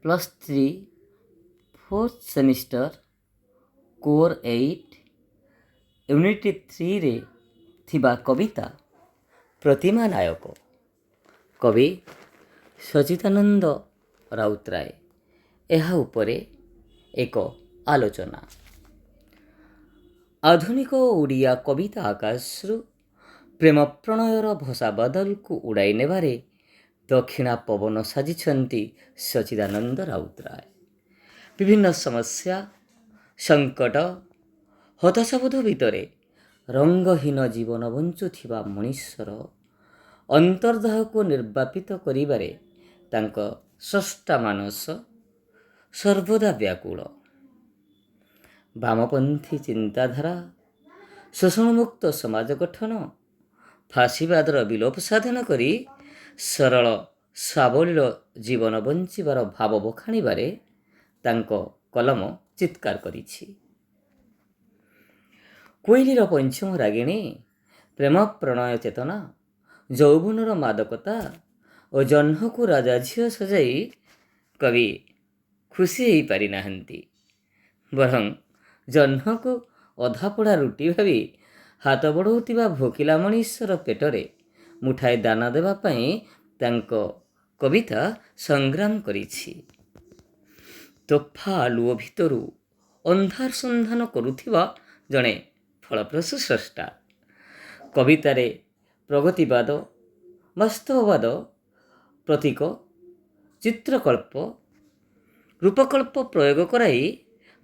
+3 4th semester core 8 unit 3ରେ ଥିବା କବିତା ପ୍ରତିମା ନାୟକ କବି ସଚ୍ଚିଦାନନ୍ଦ ରାଉତରାୟ। ଏହା ଉପରେ ଏକ ଆଲୋଚନା। ଆଧୁନିକ ଓଡ଼ିଆ କବିତା ଆକାଶରୁ ପ୍ରେମ ପ୍ରଣୟର ଭସା ବାଦଲକୁ ଉଡ଼ାଇ ନେବାରେ ଦକ୍ଷିଣା ପବନ ସାଜିଛନ୍ତି ସଚ୍ଚିଦାନନ୍ଦ ରାଉତରାୟ। ବିଭିନ୍ନ ସମସ୍ୟା, ସଙ୍କଟ, ହତାଶାବୋଧ ଭିତରେ ରଙ୍ଗହୀନ ଜୀବନ ବଞ୍ଚୁଥିବା ମଣିଷର ଅନ୍ତର୍ଦାହକୁ ନିର୍ବାପିତ କରିବାରେ ତାଙ୍କ ସ୍ରଷ୍ଟା ମାନସ ସର୍ବଦା ବ୍ୟାକୁଳ। ବାମପନ୍ଥୀ ଚିନ୍ତାଧାରା, ଶୋଷଣମୁକ୍ତ ସମାଜ ଗଠନ, ଫାଶୀବାଦର ବିଲୋପ ସାଧନ କରି ସରଳ ସାବଳୀଳ ଜୀବନ ବଞ୍ଚିବାର ଭାବ ବଖାଣିବାରେ ତାଙ୍କ କଲମ ଚିତ୍କାର କରିଛି। କୋଇଲିର ପଞ୍ଚମ ରାଗିଣୀ, ପ୍ରେମ ପ୍ରଣୟ ଚେତନା, ଯୌବନର ମାଦକତା ଓ ଜହ୍ନକୁ ରାଜା ଝିଅ ସଜାଇ କବି ଖୁସି ହେଇପାରିନାହାନ୍ତି। ବରଂ ଜହ୍ନକୁ ଅଧାପୋଡ଼ା ରୁଟି ଭାବି ହାତ ବଢ଼ଉଥିବା ଭୋକିଲା ମଣିଷର ପେଟରେ ମୁଠାଏ ଦାନା ଦେବା ପାଇଁ ତାଙ୍କ କବିତା ସଂଗ୍ରାମ କରିଛି। ତୋଫା ଆଲୁଅ ଭିତରୁ ଅନ୍ଧାର ସନ୍ଧାନ କରୁଥିବା ଜଣେ ଫଳପ୍ରସୂ ସ୍ରଷ୍ଟା। କବିତାରେ ପ୍ରଗତିବାଦ, ବାସ୍ତବବାଦ, ପ୍ରତୀକ, ଚିତ୍ରକଳ୍ପ, ରୂପକଳ୍ପ ପ୍ରୟୋଗ କରାଇ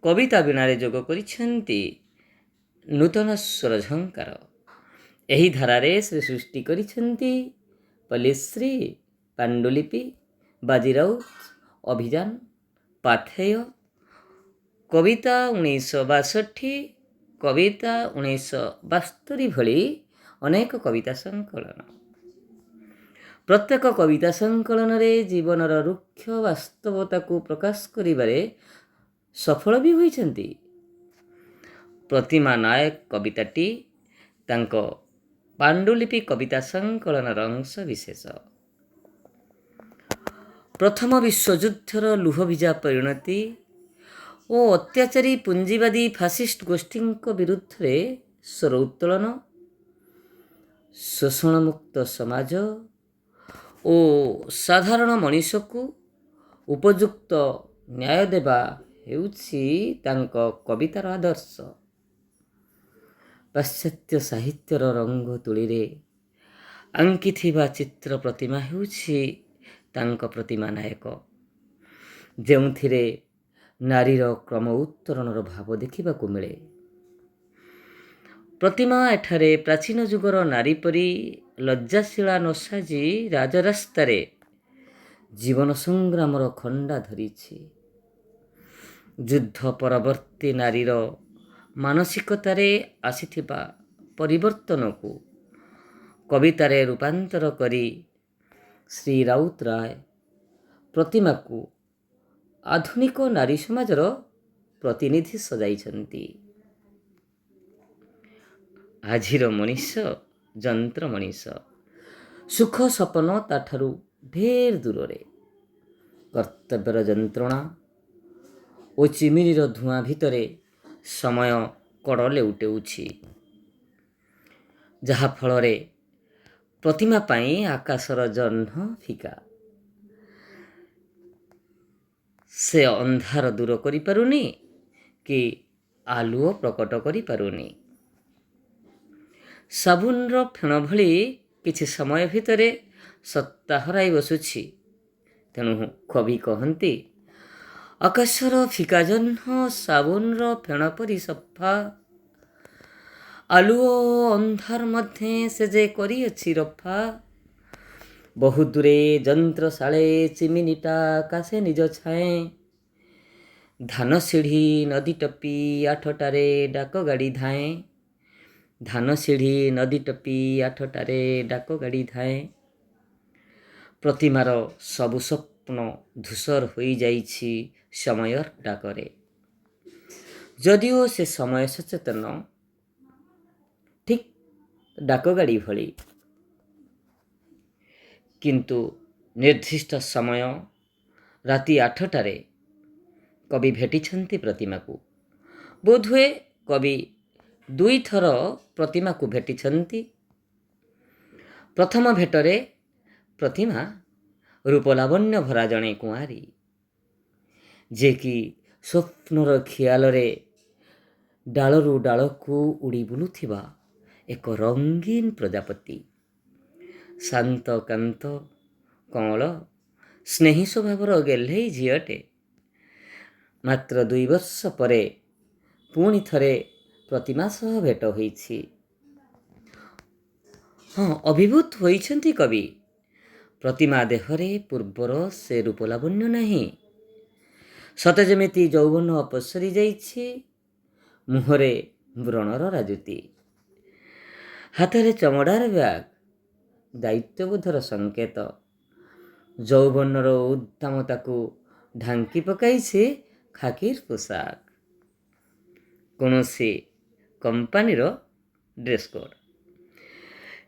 କବିତା ବୀଣାରେ ଯୋଗ କରିଛନ୍ତି ନୂତନ ସ୍ୱରଝଙ୍କାର। ଏହି ଧାରାରେ ସେ ସୃଷ୍ଟି କରିଛନ୍ତି ପଲ୍ଲୀଶ୍ରୀ, ପାଣ୍ଡୁଲିପି, ବାଜିରାଉତ, ଅଭିଯାନ, ପାଥେୟ, କବିତା 1962, କବିତା 1972 ଭଳି ଅନେକ କବିତା ସଂକଳନ। ପ୍ରତ୍ୟେକ କବିତା ସଂକଳନରେ ଜୀବନର ରୁକ୍ଷ ବାସ୍ତବତାକୁ ପ୍ରକାଶ କରିବାରେ ସଫଳ ବି ହୋଇଛନ୍ତି। ପ୍ରତିମା ନାୟକ କବିତାଟି ତାଙ୍କ ପାଣ୍ଡୁଲିପି କବିତା ସଂକଳନର ଅଂଶ ବିଶେଷ। ପ୍ରଥମ ବିଶ୍ୱଯୁଦ୍ଧର ଲୁହଭିଜା ପରିଣତି ଓ ଅତ୍ୟାଚାରୀ ପୁଞ୍ଜିବାଦୀ ଫାସିଷ୍ଟ ଗୋଷ୍ଠୀଙ୍କ ବିରୁଦ୍ଧରେ ସ୍ୱର ଉତ୍ତୋଳନ, ଶୋଷଣମୁକ୍ତ ସମାଜ ଓ ସାଧାରଣ ମଣିଷକୁ ଉପଯୁକ୍ତ ନ୍ୟାୟ ଦେବା ହେଉଛି ତାଙ୍କ କବିତାର ଆଦର୍ଶ। ପାଶ୍ଚାତ୍ୟ ସାହିତ୍ୟର ରଙ୍ଗ ତୁଳିରେ ଆଙ୍କିଥିବା ଚିତ୍ର ପ୍ରତିମା ହେଉଛି ତାଙ୍କ ପ୍ରତିମା ନାୟକ, ଯେଉଁଥିରେ ନାରୀର କ୍ରମ ଉତ୍ତରଣର ଭାବ ଦେଖିବାକୁ ମିଳେ। ପ୍ରତିମା ଏଠାରେ ପ୍ରାଚୀନ ଯୁଗର ନାରୀ ପରି ଲଜ୍ଜାଶୀଳା ନ ସାଜି ରାଜରାସ୍ତାରେ ଜୀବନ ସଂଗ୍ରାମର ଖଣ୍ଡା ଧରିଛି। ଯୁଦ୍ଧ ପରବର୍ତ୍ତୀ ନାରୀର ମାନସିକତାରେ ଆସିଥିବା ପରିବର୍ତ୍ତନକୁ କବିତାରେ ରୂପାନ୍ତର କରି ଶ୍ରୀ ରାଉତରାୟ ପ୍ରତିମାକୁ ଆଧୁନିକ ନାରୀ ସମାଜର ପ୍ରତିନିଧି ସଜାଇଛନ୍ତି। ଆଜିର ମଣିଷ ଯନ୍ତ୍ର ମଣିଷ, ସୁଖ ସପନ ତାଠାରୁ ଢେର ଦୂରରେ। କର୍ତ୍ତବ୍ୟର ଯନ୍ତ୍ରଣା ଓ ଚିମିନିର ଧୂଆଁ ଭିତରେ ସମୟ କଡ଼ ଲେଉଟଉଛି, ଯାହାଫଳରେ ପ୍ରତିମା ପାଇଁ ଆକାଶର ଜହ୍ନ ଫିକା। ସେ ଅନ୍ଧାର ଦୂର କରିପାରୁନି କି ଆଲୁଅ ପ୍ରକଟ କରିପାରୁନି। ସାବୁନର ଫେଣ ଭଳି କିଛି ସମୟ ଭିତରେ ସତ୍ତା ହରାଇ ବସୁଛି। ତେଣୁ କବି କହନ୍ତି, ଆକାଶର ଫିକା ଜହ୍ନ ସାବୁନର ଫେଣ ପରି ସଫା, ଆଲୁଅ ଅନ୍ଧାର ମଧ୍ୟରେ ସେ ଯେ କରିଅଛି ରଫା। ବହୁ ଦୂରେ ଯନ୍ତ୍ରଶାଳେ ଚିମିନିଟା କାଶେ ନିଜ ଛାଏଁ, ଧାନ ସିଢ଼ି ନଦୀ ଟପି ଆଠଟାରେ ଡାକ ଗାଡ଼ି ଧାଏଁ। ଧାନ ସିଢ଼ି ନଦୀ ଟପି ଆଠଟାରେ ଡାକ ଗାଡ଼ି ଧାଏଁ। ପ୍ରତିମାର ସବୁ ସ୍ୱପ୍ନ ଧୂସର ହୋଇଯାଇଛି ସମୟର ଡାକରେ। ଯଦିଓ ସେ ସମୟ ସଚେତନ, ଠିକ୍ ଡାକଗାଡ଼ି ଭଳି, କିନ୍ତୁ ନିର୍ଦ୍ଦିଷ୍ଟ ସମୟ ରାତି 8ଟାରେ କବି ଭେଟିଛନ୍ତି ପ୍ରତିମାକୁ। ବୋଧହୁଏ କବି 2 ଥର ପ୍ରତିମାକୁ ଭେଟିଛନ୍ତି। ପ୍ରଥମ ଭେଟରେ ପ୍ରତିମା ରୂପଲାବଣ୍ୟ ଭରା ଜଣେ କୁଆଁରୀ, ଯିଏକି ସ୍ୱପ୍ନର ଖିଆଲରେ ଡାଳରୁ ଡାଳକୁ ଉଡ଼ି ବୁଲୁଥିବା ଏକ ରଙ୍ଗୀନ ପ୍ରଜାପତି। ଶାନ୍ତ କାନ୍ତ କଅଁଳ ସ୍ନେହୀ ସ୍ୱଭାବର ଗେହ୍ଲେଇ ଝିଅଟେ। ମାତ୍ର 2 ବର୍ଷ ପରେ ପୁଣି ଥରେ ପ୍ରତିମା ସହ ଭେଟ ହୋଇଛି। ଅଭିଭୂତ ହୋଇଛନ୍ତି କବି। ପ୍ରତିମା ଦେହରେ ପୂର୍ବର ସେ ରୂପଲାବଣ୍ୟ ନାହିଁ। ସତେ ଯେମିତି ଯୌବନ ଅପସରି ଯାଇଛି। ମୁହଁରେ ବ୍ରଣର ରାଜୁତି, ହାତରେ ଚମଡ଼ାର ବ୍ୟାଗ, ଦାୟିତ୍ୱବୋଧର ସଂକେତ। ଯୌବନର ଉଦ୍ଦାମତାକୁ ଢାଙ୍କି ପକାଇଛି ଖାକିର ପୋଷାକ, କୌଣସି କମ୍ପାନୀର ଡ୍ରେସ୍ କୋଡ୍।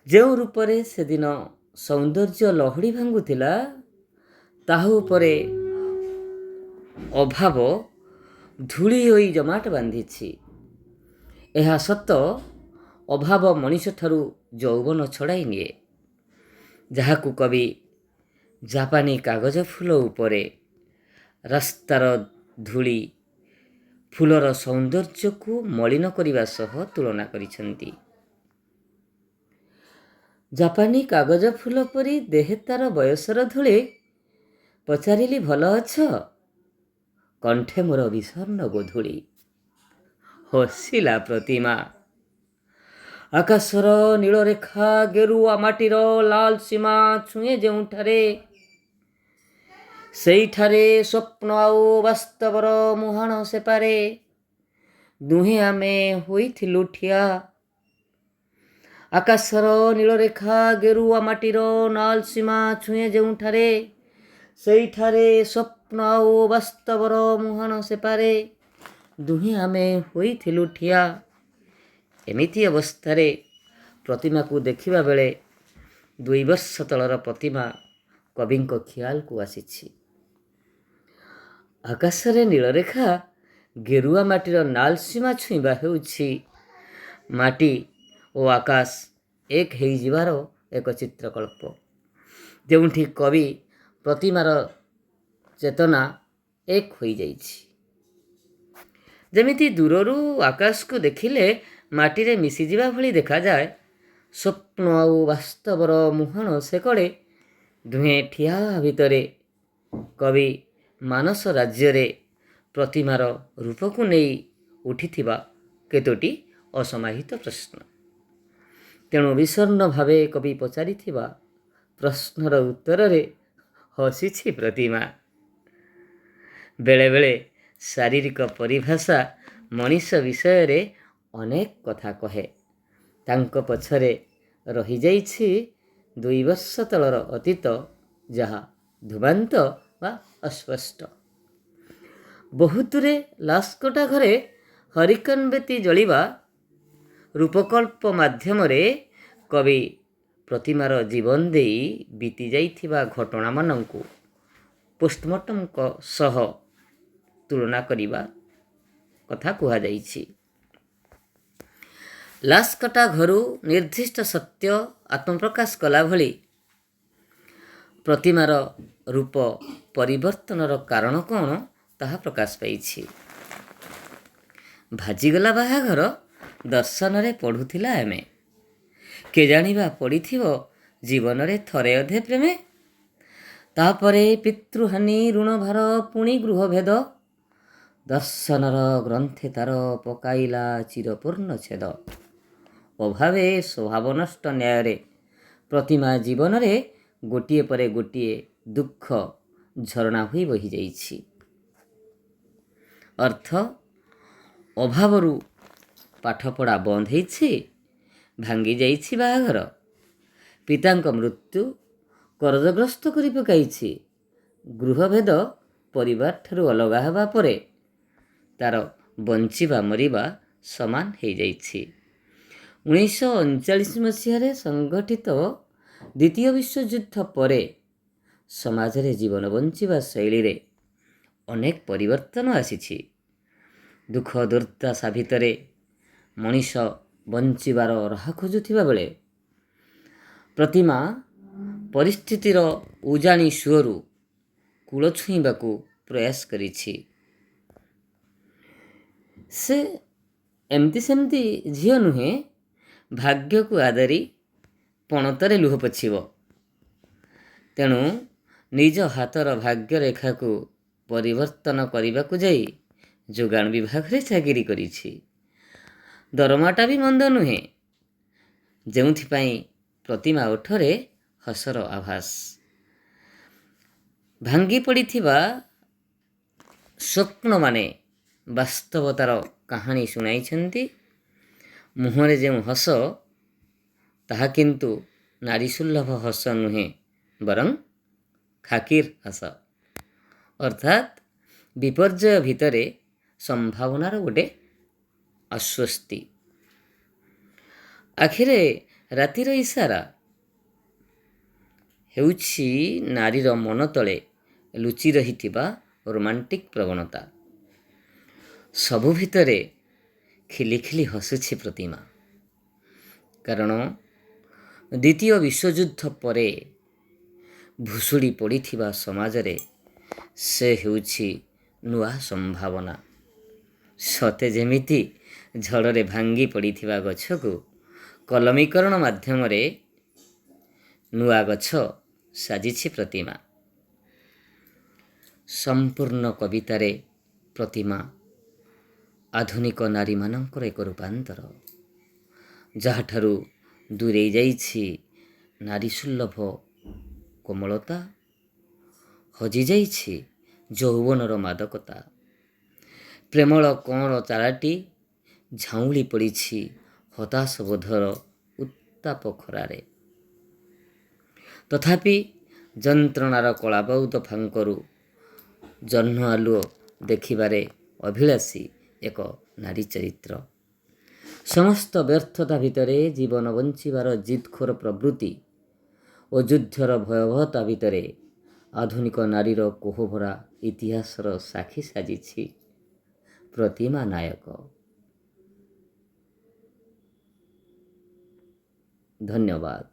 ଯେଉଁ ରୂପରେ ସେଦିନ ସୌନ୍ଦର୍ଯ୍ୟ ଲହଡ଼ି ଭାଙ୍ଗୁଥିଲା, ତାହା ଉପରେ ଅଭାବ ଧୂଳି ହୋଇ ଜମାଟ ବାନ୍ଧିଛି। ଏହା ସତ, ଅଭାବ ମଣିଷଠାରୁ ଯୌବନ ଛଡ଼ାଇ ନିଏ, ଯାହାକୁ କବି ଜାପାନୀ କାଗଜ ଫୁଲ ଉପରେ ରାସ୍ତାର ଧୂଳି ଫୁଲର ସୌନ୍ଦର୍ଯ୍ୟକୁ ମଳିନ କରିବା ସହ ତୁଳନା କରିଛନ୍ତି। ଜାପାନୀ କାଗଜ ଫୁଲ ପରି ଦେହେ ତାର ବୟସର ଧୂଳି। ପଚାରିଲି, ଭଲ ଅଛ? କଣ୍ଠେ ମୋର ବିଷର୍ଣ୍ଣ ଗୋଧୂଳି। ହସିଲା ପ୍ରତିମା। ଆକାଶର ନୀଳରେଖା ଗେରୁଆ ମାଟିର ଲାଲ ସୀମା ଛୁଏଁ ଯେଉଁଠାରେ, ସେଇଠାରେ ସ୍ୱପ୍ନ ଆଉ ବାସ୍ତବର ମୁହାଣ ସେପାରେ ଦୁହେଁ ଆମେ ହୋଇଥିଲୁ ଠିଆ। ଆକାଶର ନୀଳରେଖା ଗେରୁଆ ମାଟିର ଲାଲ ସୀମା ଛୁଏଁ ଯେଉଁଠାରେ, ସେଇଠାରେ ସ୍ୱପ୍ନ ଆଉ ବାସ୍ତବର ମୁହାଣ ସେପାରେ ଦୁହେଁ ଆମେ ହୋଇଥିଲୁ ଠିଆ। ଏମିତି ଅବସ୍ଥାରେ ପ୍ରତିମାକୁ ଦେଖିବା ବେଳେ 2 ବର୍ଷ ତଳର ପ୍ରତିମା କବିଙ୍କ ଖିଆଲକୁ ଆସିଛି। ଆକାଶରେ ନୀଳରେଖା ଗେରୁଆ ମାଟିର ନାଲ ସୀମା ଛୁଇଁବା ହେଉଛି ମାଟି ଓ ଆକାଶ ଏକ ହୋଇଯିବାର ଏକ ଚିତ୍ରକଳ୍ପ, ଯେଉଁଠି କବି ପ୍ରତିମାର ଚେତନା ଏକ ହୋଇଯାଇଛି। ଯେମିତି ଦୂରରୁ ଆକାଶକୁ ଦେଖିଲେ ମାଟିରେ ମିଶିଯିବା ଭଳି ଦେଖାଯାଏ, ସ୍ୱପ୍ନ ଆଉ ବାସ୍ତବର ମୁହାଣ ସେକଡ଼େ ଦୁହେଁ ଠିଆ ଭିତରେ କବି ମାନସ ରାଜ୍ୟରେ ପ୍ରତିମାର ରୂପକୁ ନେଇ ଉଠିଥିବା କେତୋଟି ଅସମାହିତ ପ୍ରଶ୍ନ। ତେଣୁ ବିଷର୍ଣ୍ଣ ଭାବେ କବି ପଚାରିଥିବା ପ୍ରଶ୍ନର ଉତ୍ତରରେ ହସିଛି ପ୍ରତିମା। ବେଳେବେଳେ ଶାରୀରିକ ପରିଭାଷା ମଣିଷ ବିଷୟରେ ଅନେକ କଥା କହେ। ତାଙ୍କ ପଛରେ ରହିଯାଇଛି 2 ବର୍ଷ ତଳର ଅତୀତ, ଯାହା ଧୂମାନ୍ତ ବା ଅସ୍ପଷ୍ଟ। ବହୁତ ଦୂରେ ଲାସ୍କଟା ଘରେ ହରିକେନ୍ ବେତି ଜଳିବା ରୂପକଳ୍ପ ମାଧ୍ୟମରେ କବି ପ୍ରତିମାର ଜୀବନ ଦେଇ ବିତି ଯାଇଥିବା ଘଟଣାମାନଙ୍କୁ ପୋଷ୍ଟମର୍ଟମ ସହ ତୁଳନା କରିବା କଥା କୁହାଯାଇଛି। ଲାସ୍କଟା ଘରୁ ନିର୍ଦ୍ଦିଷ୍ଟ ସତ୍ୟ ଆତ୍ମପ୍ରକାଶ କଲା ଭଳି ପ୍ରତିମାର ରୂପ ପରିବର୍ତ୍ତନର କାରଣ କ'ଣ ତାହା ପ୍ରକାଶ ପାଇଛି। ଭାଜିଗଲା ବାହାଘର ଦର୍ଶନରେ ପଢ଼ୁଥିଲା ଏମେ। କେ ଜାଣିବା ପଡ଼ିଥିବ ଜୀବନରେ ଥରେ ଅଧେ ପ୍ରେମେ। ତାପରେ ପିତୃହାନି ଋଣଭାର ପୁଣି ଗୃହଭେଦ, ଦର୍ଶନର ଗ୍ରନ୍ଥେ ତାର ପକାଇଲା ଚିରପୂର୍ଣ୍ଣ ଛେଦ। ଅଭାବେ ସ୍ୱଭାବ ନଷ୍ଟ ନ୍ୟାୟରେ ପ୍ରତିମା ଜୀବନରେ ଗୋଟିଏ ପରେ ଗୋଟିଏ ଦୁଃଖ ଝରଣା ହୋଇ ବହିଯାଇଛି। ଅର୍ଥ, ଅଭାବରୁ ପାଠପଢ଼ା ବନ୍ଦ ହୋଇଛି, ଭାଙ୍ଗି ଯାଇଛି ବାହାଘର, ପିତାଙ୍କ ମୃତ୍ୟୁ କରଜଗ୍ରସ୍ତ କରି ପକାଇଛି, ଗୃହଭେଦ ପରିବାରଠାରୁ ଅଲଗା ହେବା ପରେ ତାର ବଞ୍ଚିବା ମରିବା ସମାନ ହୋଇଯାଇଛି। 1939 ମସିହାରେ ସଂଗଠିତ ଦ୍ୱିତୀୟ ବିଶ୍ୱଯୁଦ୍ଧ ପରେ ସମାଜରେ ଜୀବନ ବଞ୍ଚିବା ଶୈଳୀରେ ଅନେକ ପରିବର୍ତ୍ତନ ଆସିଛି। ଦୁଃଖ ଦୁର୍ଦ୍ଦଶା ଭିତରେ ମଣିଷ ବଞ୍ଚିବାର ରାହ ଖୋଜୁଥିବା ବେଳେ ପ୍ରତିମା ପରିସ୍ଥିତିର ଉଜାଣି ସୁଅରୁ କୂଳ ଛୁଇଁବାକୁ ପ୍ରୟାସ କରିଛି। ସେ ଏମିତି ସେମିତି ଝିଅ ନୁହେଁ, ଭାଗ୍ୟକୁ ଆଦରି ପଣତରେ ଲୁହ ପୋଛିବ। ତେଣୁ ନିଜ ହାତର ଭାଗ୍ୟରେଖାକୁ ପରିବର୍ତ୍ତନ କରିବାକୁ ଯାଇ ଯୋଗାଣ ବିଭାଗରେ ଚାକିରି କରିଛି। ଦରମାଟା ବି ମନ୍ଦ ନୁହେଁ, ଯେଉଁଥିପାଇଁ ପ୍ରତିମା ଓଠରେ ହସର ଆଭାସ। ଭାଙ୍ଗି ପଡ଼ିଥିବା ସ୍ୱପ୍ନମାନେ ବାସ୍ତବତାର କାହାଣୀ ଶୁଣାଇଛନ୍ତି। ମୁହଁରେ ଯେଉଁ ହସ, ତାହା କିନ୍ତୁ ନାରୀ ସୁଲଭ ହସ ନୁହେଁ, ବରଂ ଖାକିର ହସ, ଅର୍ଥାତ୍ ବିପର୍ଯ୍ୟୟ ଭିତରେ ସମ୍ଭାବନାର ଗୋଟେ ଆଶ୍ୱସ୍ତି। ଆଖିରେ ରାତିର ଇସାରା ହେଉଛି ନାରୀର ମନ ତଳେ ଲୁଚି ରହିଥିବା ରୋମାଣ୍ଟିକ୍ ପ୍ରବଣତା। ସବୁ ଭିତରେ ଖିଲି ଖିଲି ହସୁଛି ପ୍ରତିମା। କାରଣ ଦ୍ୱିତୀୟ ବିଶ୍ୱଯୁଦ୍ଧ ପରେ ଭୁଷୁଡ଼ି ପଡ଼ିଥିବା ସମାଜରେ ସେ ହେଉଛି ନୂଆ ସମ୍ଭାବନା। ସତେ ଯେମିତି ଝଡ଼ରେ ଭାଙ୍ଗି ପଡ଼ିଥିବା ଗଛକୁ କଲମୀକରଣ ମାଧ୍ୟମରେ ନୂଆ ଗଛ ସାଜିଛି ପ୍ରତିମା। ସମ୍ପୂର୍ଣ୍ଣ କବିତାରେ ପ୍ରତିମା ଆଧୁନିକ ନାରୀମାନଙ୍କର ଏକ ରୂପାନ୍ତର, ଯାହାଠାରୁ ଦୂରେଇ ଯାଇଛି ନାରୀ ସୁଲଭ କୋମଳତା, ହଜିଯାଇଛି ଯୌବନର ମାଦକତା। ପ୍ରେମଳ କଅଁଳ ଚାରାଟି ଝାଉଁଳି ପଡ଼ିଛି ହତାଶ ବୋଧର ଉତ୍ତାପ ଖରାରେ। ତଥାପି ଯନ୍ତ୍ରଣାର କଳାବଉଦ ଫାଙ୍କରୁ ଜହ୍ନ ଆଲୁଅ ଦେଖିବାରେ ଅଭିଳାଷୀ ଏକ ନାରୀ ଚରିତ୍ର। ସମସ୍ତ ବ୍ୟର୍ଥତା ଭିତରେ ଜୀବନ ବଞ୍ଚିବାର ଜିଦଖୋର ପ୍ରବୃତ୍ତି ଓ ଯୁଦ୍ଧର ଭୟାବହତା ଭିତରେ ଆଧୁନିକ ନାରୀର କୋହଭରା ଇତିହାସର ସାକ୍ଷୀ ସାଜିଛି ପ୍ରତିମା ନାୟକ। ଧନ୍ୟବାଦ।